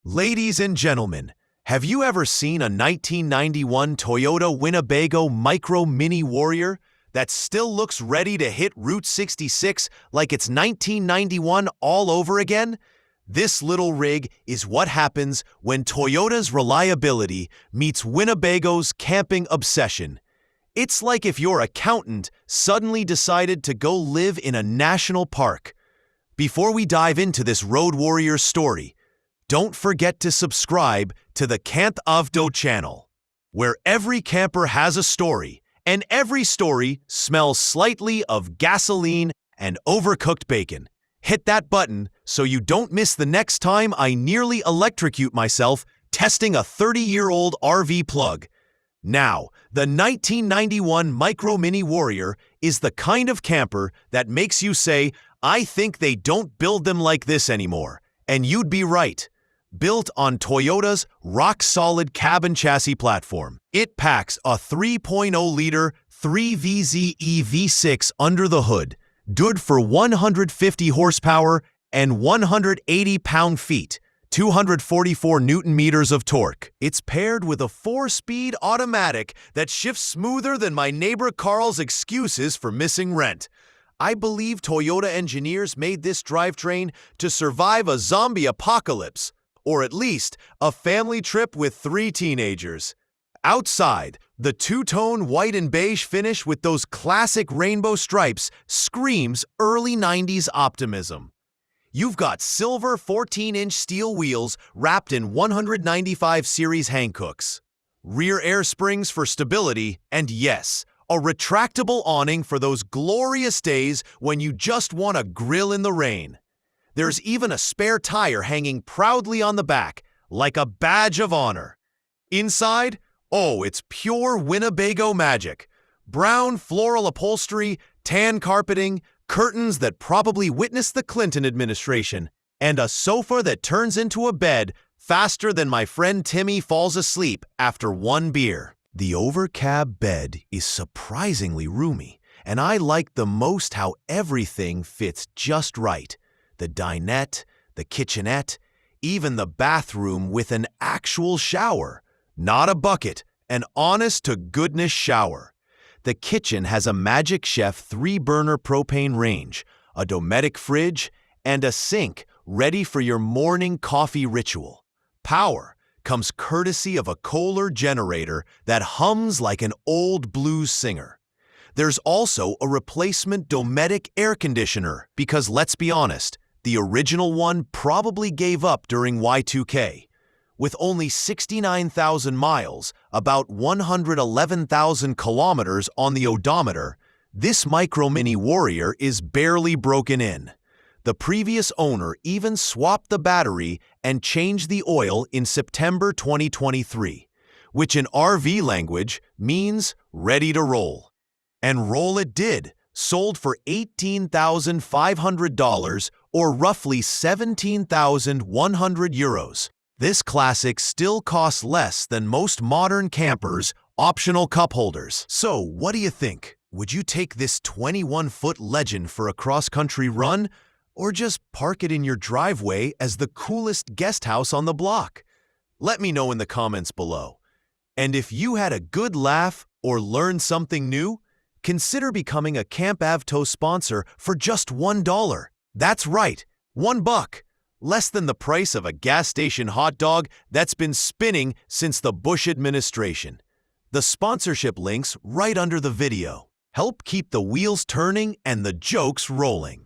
Ladies and gentlemen, have you ever seen a 1991 Toyota Winnebago Micro-Mini Warrior that still looks ready to hit Route 66 like it's 1991 all over again? This little rig is what happens when Toyota's reliability meets Winnebago's camping obsession. It's like if your accountant suddenly decided to go live in a national park. Before we dive into this Road Warrior story, don't forget to subscribe to the CampAvto channel, where every camper has a story, and every story smells slightly of gasoline and overcooked bacon. Hit that button so you don't miss the next time I nearly electrocute myself testing a 30-year-old RV plug. Now, the 1991 Micro-Mini Warrior is the kind of camper that makes you say, "I think they don't build them like this anymore." And you'd be right. Built on Toyota's rock-solid cabin chassis platform, it packs a 3.0-liter 3VZE V6 under the hood, good for 150 horsepower and 180 pound-feet, 244 Newton-meters of torque. It's paired with a 4-speed automatic that shifts smoother than my neighbor Carl's excuses for missing rent. I believe Toyota engineers made this drivetrain to survive a zombie apocalypse, or at least a family trip with 3 teenagers. Outside, the two-tone white and beige finish with those classic rainbow stripes screams early 90s optimism. You've got silver 14-inch steel wheels wrapped in 195 series Hankooks, rear air springs for stability, and yes, a retractable awning for those glorious days when you just want to grill in the rain. There's even a spare tire hanging proudly on the back, like a badge of honor. Inside, oh, it's pure Winnebago magic. Brown floral upholstery, tan carpeting, curtains that probably witnessed the Clinton administration, and a sofa that turns into a bed faster than my friend Timmy falls asleep after 1 beer. The overcab bed is surprisingly roomy, and I like the most how everything fits just right. The dinette, the kitchenette, even the bathroom with an actual shower. Not a bucket, an honest-to-goodness shower. The kitchen has a Magic Chef 3-burner propane range, a Dometic fridge, and a sink ready for your morning coffee ritual. Power comes courtesy of a Kohler generator that hums like an old blues singer. There's also a replacement Dometic air conditioner because, let's be honest, the original one probably gave up during Y2K. With only 69,000 miles, about 111,000 kilometers on the odometer, this Micro-Mini Warrior is barely broken in. The previous owner even swapped the battery and changed the oil in September 2023, which in RV language means ready to roll. And roll it did, sold for $18,500 or roughly 17,100 euros. This classic still costs less than most modern campers' optional cup holders. So what do you think? Would you take this 21-foot legend for a cross-country run, or just park it in your driveway as the coolest guest house on the block? Let me know in the comments below. And if you had a good laugh or learned something new, consider becoming a CampAvto sponsor for just $1. That's right, $1. Less than the price of a gas station hot dog that's been spinning since the Bush administration. The sponsorship link's right under the video. Help keep the wheels turning and the jokes rolling.